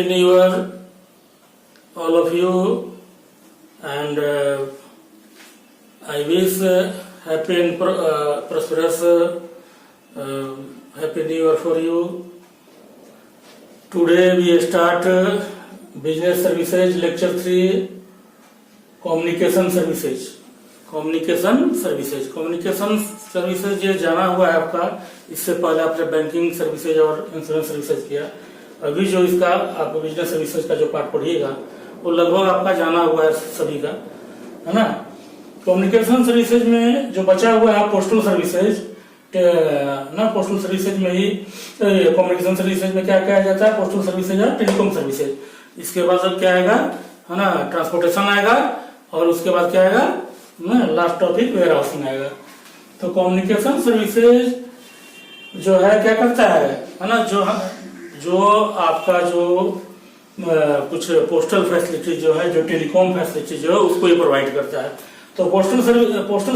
Happy New Year, all of you, and I wish happy and prosperous Happy New Year for you. Today we start Business Services Lecture 3, Communication Services. Communication services ये जाना हुआ है आपका। इससे पहले आपने banking services और insurance services किया। अभी जो इसका आप बिजनेस सर्विसेज का जो पार्ट पढ़िएगा वो लगभग आपका जाना हुआ है सभी का, है ना। कम्युनिकेशन सर्विसेज में जो बचा हुआ है पोस्टल सर्विसेज ना, पोस्टल सर्विसेज में ही कम्युनिकेशन सर्विसेज में क्या कहा जाता है, पोस्टल सर्विसेज और टेलीकॉम सर्विसेज। इसके बाद अब क्या आएगा, है ना, ट्रांसपोर्टेशन आएगा, और उसके बाद क्या आएगा ना, लास्ट टॉपिक वेयर हाउसिंग आएगा। तो कम्युनिकेशन सर्विसेज जो है क्या करता है ना, जो आपका जो कुछ पोस्टल फैसिलिटी जो है, जो टेलीकॉम फैसिलिटी जो है उसको ये प्रोवाइड करता है। तो पोस्टल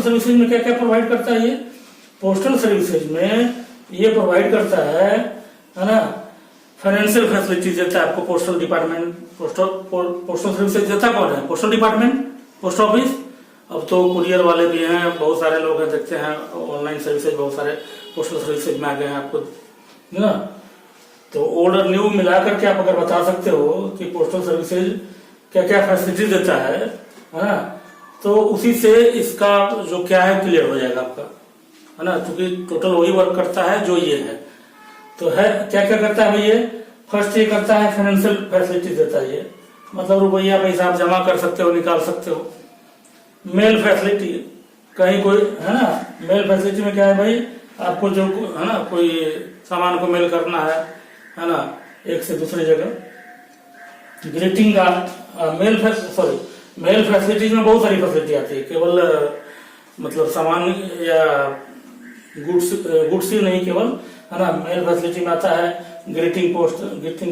सर्विसेज में क्या क्या प्रोवाइड करता है ये, पोस्टल सर्विसेज में ये प्रोवाइड करता है ना, फाइनेंशियल फैसिलिटीज देता है आपको पोस्टल डिपार्टमेंट। पोस्टल सर्विसेज देता कौन है, पोस्टल डिपार्टमेंट, पोस्ट ऑफिस। अब तो कुरियर वाले भी हैं, बहुत सारे लोग हैं, देखते हैं ऑनलाइन सर्विसेज बहुत सारे पोस्टल सर्विसेज में आ गए हैं आपको ना। तो ओल्ड और न्यू मिला करके आप अगर बता सकते हो कि पोस्टल सर्विसेज क्या क्या फैसिलिटी देता है ना, तो उसी से इसका जो क्या है क्लियर हो जाएगा आपका, है ना। क्योंकि टोटल वही वर्क करता है जो ये है। तो है क्या क्या करता है भाई ये, फर्स्ट ये करता है फाइनेंशियल फैसिलिटी देता है ये, मतलब रुपया पैसा आप जमा कर सकते हो, निकाल सकते हो। मेल फैसिलिटी, कहीं कोई है ना, मेल फैसिलिटी में क्या है भाई, आपको जो है ना कोई सामान को मेल करना है ना, एक से दूसरी जगह। ग्रीटिंग का मेल फैसिलिटीज में बहुत सारी फैसिलिटी आती है, केवल मतलब सामान या गुड्स ही नहीं केवल, है ना। मेल फैसिलिटी में आता है ग्रीटिंग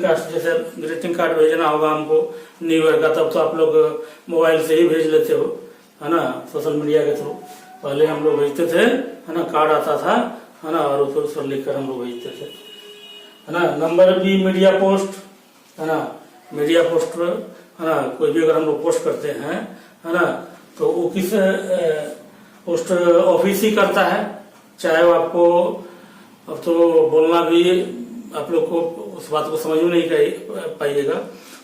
कार्ड, जैसे ग्रीटिंग कार्ड भेजना होगा हमको न्यू ईयर का, तब तो आप लोग मोबाइल से ही भेज लेते हो, है ना, सोशल मीडिया के थ्रू। पहले हम लोग भेजते थे, है ना, कार्ड आता था, है ना, और उस पर लिख कर हम लोग भेजते थे, है ना। नंबर भी मीडिया पोस्ट, है ना, मीडिया पोस्ट, है ना, कोई भी अगर हम लोग पोस्ट करते हैं, है ना, तो वो किस पोस्ट ऑफिस ही करता है। चाहे वो आपको, अब तो बोलना भी आप लोग को उस बात को समझ में नहीं पाइएगा।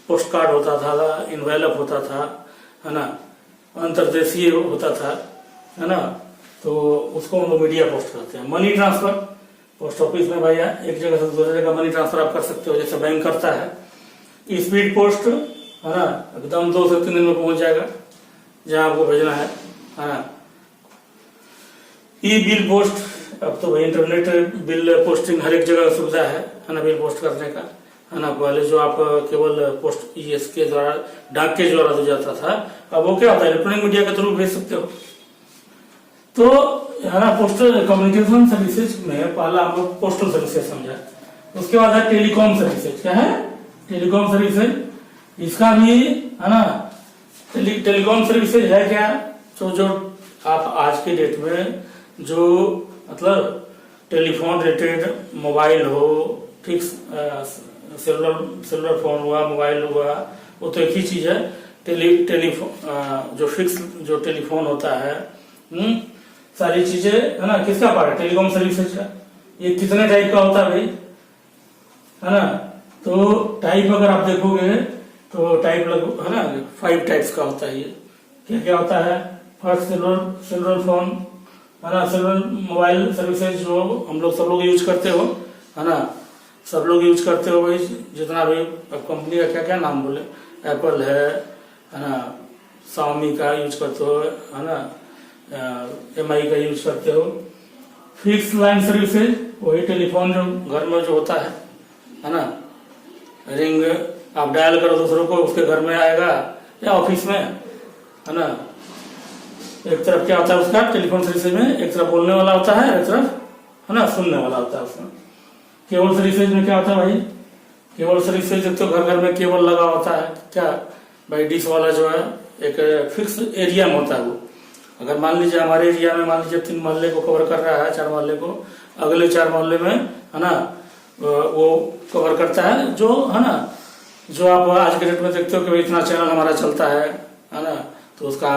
पोस्ट कार्ड होता था, इनवेलप होता था, है ना, अंतरदेशीय होता था, है ना, तो उसको हम लोग मीडिया पोस्ट करते हैं। मनी ट्रांसफर, पोस्ट ऑफिस में भैया एक जगह से दूसरी जगह मनी ट्रांसफर आप कर सकते हो, जैसे बैंक करता है। स्पीड पोस्ट, है ना, एकदम 2 से 3 दिन में पहुंच जाएगा जहां आपको भेजना है ना। ई बिल पोस्ट, अब तो भाई इंटरनेट बिल पोस्टिंग हर एक जगह सुविधा है ना, बिल पोस्ट करने का, है ना। पहले जो आप केवल पोस्ट इसके द्वारा, डाक के द्वारा जो जाता था, अब वो क्या होता है, इलेक्ट्रॉनिक मीडिया के थ्रू भेज सकते हो। तो है ना, पोस्टल कम्युनिकेशन सर्विसेज में पहला हम लोग पोस्टल सर्विसेज समझा। उसके बाद है टेलीकॉम सर्विसेज। क्या है, टेलीकॉम सर्विसेज। इसका भी है ना, टेलीकॉम सर्विसेज है क्या, तो जो आप आज के डेट में जो मतलब टेलीफोन रिलेटेड, मोबाइल हो, ठीक, सेलुलर फोन हुआ, मोबाइल हुआ, वो तो एक ही चीज है। टेलीफोन जो फिक्स जो टेलीफोन होता है, सारी चीजें, है ना, किसका पार्ट है, टेलीकॉम सर्विसेज का। ये कितने टाइप का होता है भाई, है ना। तो टाइप अगर आप देखोगे तो टाइप लगभग, है ना, 5 टाइप्स का होता है ये। क्या क्या होता है, फर्स्ट सेलुलर फोन, है ना, सेलुलर मोबाइल सर्विसेज जो हम लोग सब लोग यूज करते हो, है ना, सब लोग यूज करते हो भाई, जितना भी। अब कंपनी का क्या क्या नाम बोले, एप्पल है ना, Xiaomi का यूज करते हो, है ना, MI का यूज करते हो। फिक्स लाइन सर्विसेज, वही टेलीफोन जो घर में जो होता है ना, रिंग आप डायल करो दूसरों को, उसके घर में आएगा या ऑफिस में, है ना। एक तरफ क्या होता है उसका टेलीफोन सर्विसेज में, एक तरफ बोलने वाला होता है, एक तरफ, है ना, सुनने वाला होता है उसमें। केबल सर्विसेज में क्या होता है भाई, केबल सर्विसेज तो घर घर में केबल लगा होता है। क्या भाई, डिश वाला जो है एक फिक्स एरिया में होता है वो। अगर मान लीजिए हमारे एरिया में, मान लीजिए 3 मोहल्ले को कवर कर रहा है, 4 मोहल्ले को, अगले 4 मोहल्ले में, है ना, वो कवर करता है, जो है ना जो आप आज के डेट में देखते हो कि भाई इतना चैनल हमारा चलता है ना, तो उसका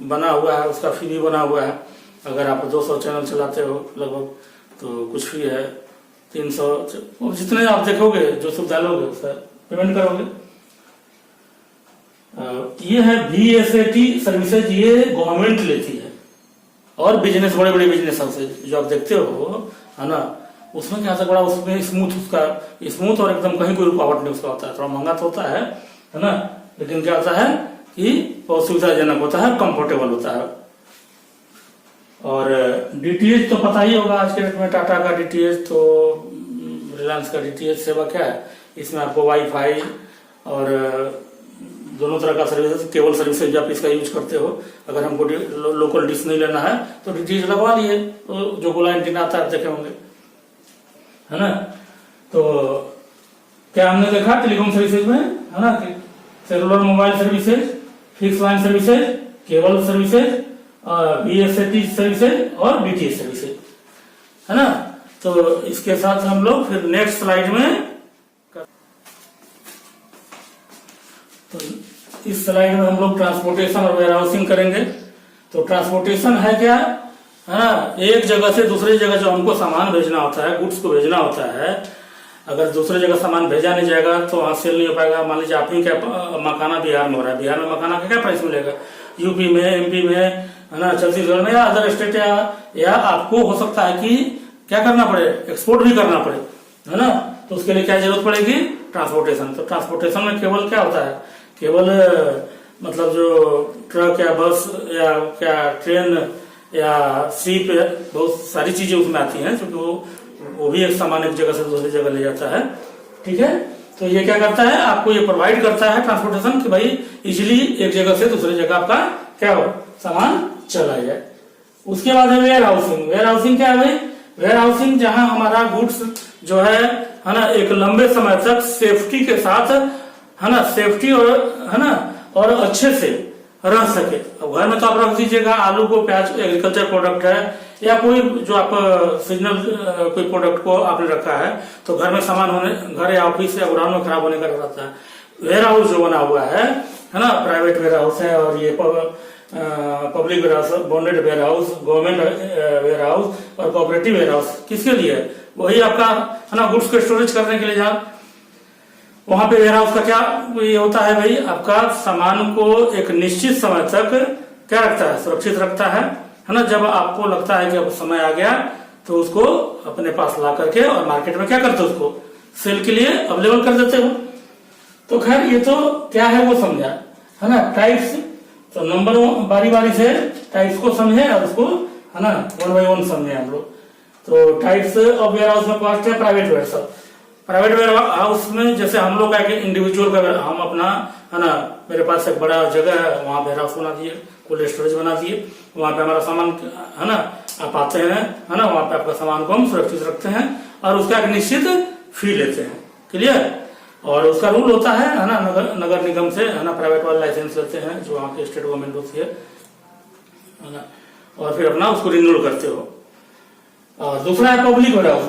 बना हुआ है, उसका फी भी बना हुआ है। अगर आप 200 चैनल चलाते हो लगभग, तो कुछ फी है 300, जितने आप देखोगे जो सुविधा लोगे उसका पेमेंट करोगे। ये है VSAT सर्विसेज, ये गवर्नमेंट लेती है। और बिजनेस, बड़े बड़े बिजनेस हाउसेज जो आप देखते हो है ना, उसमें क्या था, बड़ा उसमें स्मूथ और एकदम कहीं कोई रुकावट नहीं उसका होता है। थोड़ा महंगा तो होता है ना, लेकिन क्या होता है कि बहुत सुविधाजनक होता है, कंफर्टेबल होता है। और DTH तो पता ही होगा आज के डेट में, टाटा का DTH, तो रिलायंस का DTH सेवा क्या है, इसमें आपको वाईफाई और दोनों तरह का सर्विस, केबल सर्विसेज आप इसका यूज करते हो। अगर हमको लोकल डिश नहीं लेना है तो DTH लगवा लिए, तो जो गोला एंटीना आता है देखे होंगे, है ना। तो क्या हमने देखा टेलीकॉम सर्विसेज में, है ना, कि cellular mobile services, fix line services, cable services, VSAT services और DTH सर्विसेज, है ना। तो इसके साथ हम लोग फिर नेक्स्ट स्लाइड में, तो इस स्लाइड में हम लोग ट्रांसपोर्टेशन और वेयर हाउसिंग करेंगे। तो ट्रांसपोर्टेशन है क्या, है ना, एक जगह से दूसरी जगह जो हमको सामान भेजना होता है, गुड्स को भेजना होता है, अगर दूसरी जगह सामान भेजा नहीं जाएगा तो वहां सेल नहीं हो पाएगा। मान लीजिए आप ही क्या मखाना बिहार में हो रहा है, बिहार में मखाना का क्या प्राइस मिलेगा, यूपी में, MP में, है ना, छत्तीसगढ़ में या अदर स्टेट, या आपको हो सकता है कि क्या करना पड़े, एक्सपोर्ट भी करना पड़े, है ना। तो उसके लिए क्या जरूरत पड़ेगी, ट्रांसपोर्टेशन। तो ट्रांसपोर्टेशन में केवल क्या होता है, केवल मतलब जो ट्रक या बस या क्या ट्रेन या शिप, बहुत सारी चीजें उसमें आती हैं, क्योंकि वो भी एक सामान एक जगह से दूसरी जगह ले जाता है, ठीक है। तो ये क्या करता है, आपको ये प्रोवाइड करता है ट्रांसपोर्टेशन, कि भाई इजिली एक जगह से दूसरी जगह आपका क्या हो, सामान चला जाए। उसके बाद है वेयर हाउसिंग। वेयर हाउसिंग क्या है भाई, वेयर हाउसिंग जहां हमारा गुड्स जो है ना, एक लंबे समय तक सेफ्टी के साथ, है ना, सेफ्टी और, है ना, और अच्छे से रह सके। अब घर में तो आप रख दीजिएगा, आलू को, प्याज एग्रीकल्चर प्रोडक्ट है, या कोई जो आप सीजनल कोई प्रोडक्ट को आपने रखा है, तो घर में सामान होने, घर या ऑफिस या गोडाउन में खराब होने का डर रहता है। वेयर हाउस जो बना हुआ है ना, प्राइवेट वेयर हाउस है, और ये public warehouse, bonded warehouse, government warehouse और कोऑपरेटिव वेयर हाउस, किसके लिए, वही आपका, है ना, गुड्स को स्टोरेज करने के लिए। जहाँ वहां पे वेयर हाउस का क्या ये होता है भाई, आपका सामान को एक निश्चित समय तक क्या रखता है, सुरक्षित रखता है ना। जब आपको लगता है कि अब समय आ गया, तो उसको अपने पास ला करके और मार्केट में क्या करते हो, उसको सेल के लिए अवेलेबल कर देते हो। तो खैर ये तो क्या है वो समझा, है ना, टाइप्स। तो नंबर बारी बारी से टाइप्स को समझे और उसको, है ना, 1 by 1 समझे हम लोग। तो टाइप्स ऑफ वेयर हाउस में फर्स्ट है private warehouse. Private warehouse में जैसे हम लोग का इंडिविजुअल का, हम अपना, है ना, मेरे पास एक बड़ा जगह है, वहां वेयर हाउस बना दिए, कोल्ड स्टोरेज बना दिए, वहां पे हमारा सामान, है ना, आप आते हैं, है ना, वहां पे आपका सामान को हम सुरक्षित रखते हैं और उसका एक निश्चित फी लेते हैं, क्लियर। और उसका रूल होता है ना, नगर निगम से, है ना, प्राइवेट वाले लाइसेंस लेते हैं, जो वहां की स्टेट गवर्नमेंट होती है ना, और फिर अपना उसको रिन्यूअल करते हो। और दूसरा है public warehouse.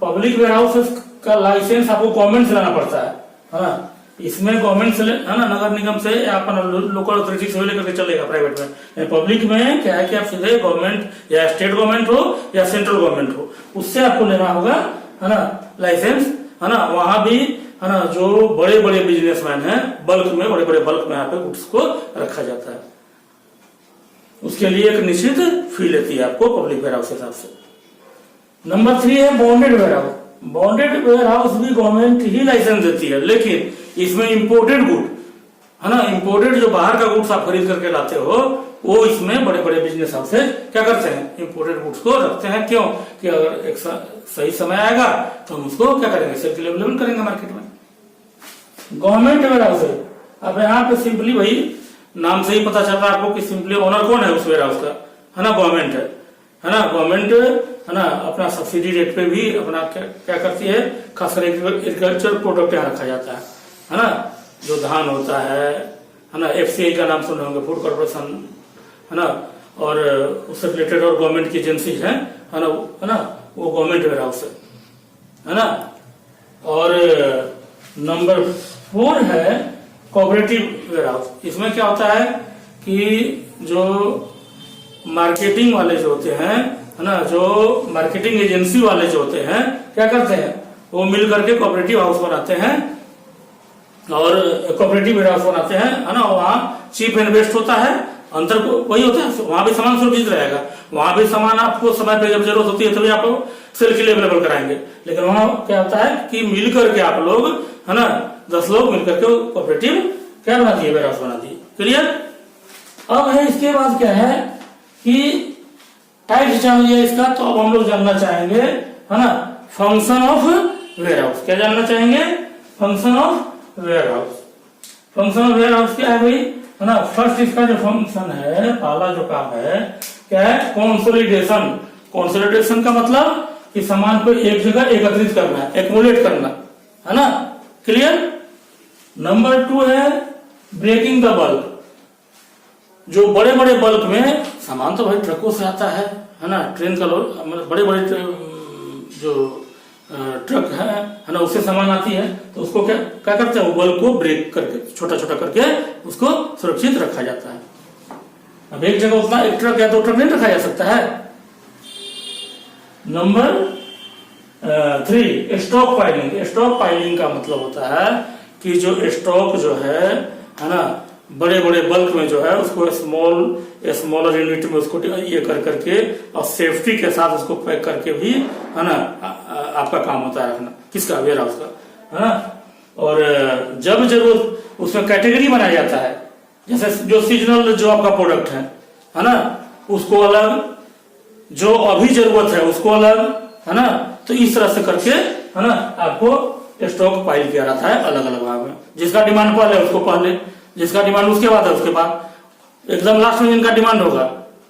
Public warehouse का लाइसेंस आपको गवर्नमेंट से लाना पड़ता है ना। इसमें गवर्नमेंट से, है ना, नगर निगम से या अपन लोकल अथॉरिटी से लेकर के चलेगा। प्राइवेट में, पब्लिक में क्या है कि आप सीधे गवर्नमेंट या स्टेट गवर्नमेंट हो या सेंट्रल गवर्नमेंट हो, उससे आपको लेना होगा, है ना, लाइसेंस, है ना। वहां भी, है ना, जो बड़े बड़े बिजनेसमैन है, बल्क में, बड़े बड़े बल्क में यहाँ पे गुड्स को रखा जाता है, उसके लिए एक निश्चित फी लेती है आपको पब्लिक वेयर हाउस के हिसाब से। नंबर 3 है bonded warehouse. Bonded warehouse भी गवर्नमेंट ही लाइसेंस देती है, लेकिन इसमें इंपोर्टेड गुड, है ना, इंपोर्टेड जो बाहर का गुड्स आप खरीद करके लाते हो, वो इसमें बड़े बड़े बिजनेस हाउस क्या करते हैं, इंपोर्टेड गुड्स को रखते हैं। क्यों, कि अगर एक सही समय आएगा तो हम उसको क्या करेंगे, सेल के लिए अवेलेबल करेंगे मार्केट में। गवर्नमेंट वेयर हाउस है, अब यहाँ पे सिंपली भाई नाम से ही पता चल रहा है आपको कि सिंपली ओनर कौन है उस वेयर हाउस का, है ना, गवर्नमेंट है ना। गवर्नमेंट, है ना, अपना सब्सिडी रेट पे भी अपना क्या करती है, खासकर एग्रीकल्चर प्रोडक्ट यहाँ रखा जाता है ना, जो धान होता है ना। FCI का नाम सुने होंगे, फूड कॉर्पोरेशन, है ना, और उससे रिलेटेड और गवर्नमेंट की एजेंसी है ना, वो गवर्नमेंट वेयर हाउस है ना। और नंबर 4 है कोऑपरेटिव वेयरहाउस। इसमें क्या होता है कि जो मार्केटिंग वाले जो होते हैं, है ना, जो मार्केटिंग एजेंसी वाले जो होते हैं, क्या करते हैं, वो मिल करके कोऑपरेटिव हाउस बनाते हैं और कोऑपरेटिव वेयरहाउस बनाते हैं, है ना। वहाँ चीप एंड बेस्ट होता है, अंतर वही होता है, वहां भी सामान सुरक्षित रहेगा, वहां भी सामान आपको समय पे जब जरूरत होती है तभी आपको सेल के लिए अवेलेबल कराएंगे। लेकिन वहां क्या होता है कि मिल करके आप लोग, है ना, 10 लोग मिलकर के कोऑपरेटिव क्या बना दिए, वेयरहाउस बना दिए। क्लियर। अब है इसके बाद क्या है कि टाइप जान लिया इसका, तो अब हम लोग जानना चाहेंगे, है ना, फंक्शन ऑफ वेयरहाउस। क्या जानना चाहेंगे, function of warehouse. Function of warehouse क्या है भाई, है ना। फर्स्ट इसका जो फंक्शन है, पहला जो काम है क्या है, कंसोलिडेशन। कंसोलिडेशन का मतलब कि सामान को एक जगह एकत्रित करना, एक्युमुलेट करना, है ना। क्लियर। नंबर 2 है ब्रेकिंग द बल्क। जो बड़े बड़े बल्क में सामान तो भाई ट्रकों से आता है ना, ट्रेन का मतलब बड़े बड़े जो ट्रक है ना, उससे सामान आती है, तो उसको क्या क्या करते हैं, वो बल्क को ब्रेक करके छोटा छोटा करके उसको सुरक्षित रखा जाता है। अब एक जगह उतना एक ट्रक या 2 ट्रक नहीं रखा जा सकता है। Number 3 stock piling. Stock piling का मतलब होता है कि जो स्टॉक जो है ना, बड़े बड़े बल्क में जो है उसको स्मॉलर यूनिट में उसको ये कर करके और सेफ्टी के साथ उसको पैक करके भी, है ना, आपका काम होता है रखना, किसका, वेयरहाउस का, है ना। और जब जरूरत उसमें कैटेगरी बनाया जाता है, जैसे जो सीजनल जो आपका प्रोडक्ट है ना, उसको अलग, जो अभी जरूरत है उसको अलग, है ना। तो इस तरह से करके, है ना, आपको स्टॉक पाइल किया रहता है अलग अलग भाग में। जिसका डिमांड पहले उसको पहले, जिसका डिमांड उसके बाद है उसके बाद, एकदम लास्ट में जिनका डिमांड होगा,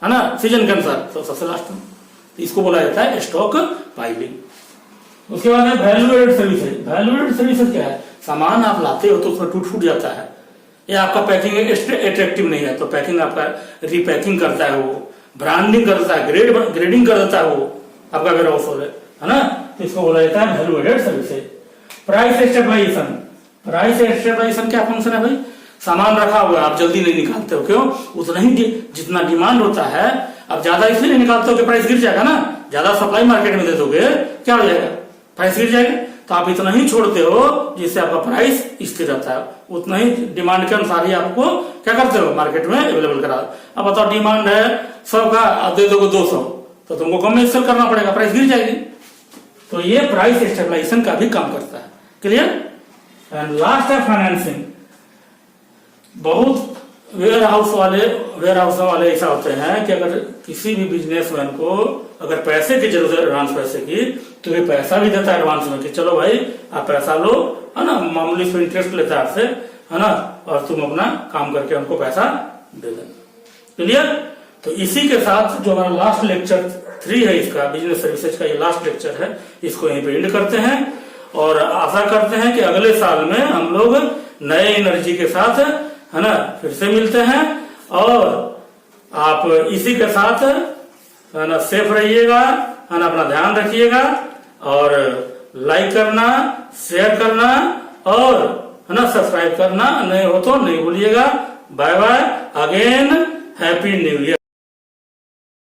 है ना, सीजन के अनुसार, तो सबसे लास्ट में। तो इसको बोला जाता है स्टॉक पाइलिंग। उसके बाद है value added services. Value added services क्या है, सामान आप लाते हो तो उसमें टूट फूट जाता है, या आपका पैकिंग अट्रैक्टिव नहीं है, तो पैकिंग आपका रीपैकिंग करता है, वो ब्रांडिंग करता है, ग्रेडिंग कर देता है वो आपका वेयरहाउस है ना। तो इसको बोला जाता है value added services. Price stabilisation. Price stabilisation क्या फंक्शन है भाई, सामान रखा हुआ है, आप जल्दी नहीं निकालते हो, क्यों, उतना ही जितना डिमांड होता है, अब ज्यादा इसलिए नहीं निकालते हो कि प्राइस गिर जाएगा ना, ज्यादा सप्लाई मार्केट में दे दोगे क्या हो जाएगा, प्राइस गिर जाएगा। तो आप इतना ही छोड़ते हो जिससे आपका प्राइस स्थिर रहता है, उतना ही डिमांड के अनुसार ही आपको क्या करते हो, मार्केट में अवेलेबल करा। अब बताओ डिमांड है 100 का, आप दे दोगे 200, तो तुमको कम में सेल करना पड़ेगा, प्राइस गिर जाएगी। तो ये प्राइस स्टेबलाइजेशन का भी काम करता है। क्लियर। एंड लास्ट है फाइनेंसिंग। बहुत वेयरहाउस वाले ऐसा होते हैं कि अगर किसी भी बिजनेसमैन को अगर पैसे की जरूरत है, एडवांस पैसे की, तो ये पैसा भी देता है एडवांस में कि चलो भाई आप पैसा लो, है ना, मामूली से इंटरेस्ट लेता है आपसे, है ना, और तुम अपना काम करके हमको पैसा दे देना। क्लियर। तो इसी के साथ जो हमारा लास्ट लेक्चर 3 है इसका, बिजनेस सर्विसेज का ये लास्ट लेक्चर है, इसको यहीं पे एंड करते हैं और आशा करते हैं कि अगले साल में हम लोग नए एनर्जी के साथ, है ना, फिर से मिलते हैं। और आप इसी के साथ, है ना, सेफ रहिएगा, है ना, अपना ध्यान रखिएगा और लाइक करना, शेयर करना और, है ना, सब्सक्राइब करना नहीं हो तो नहीं भूलिएगा। Bye bye, again happy new year.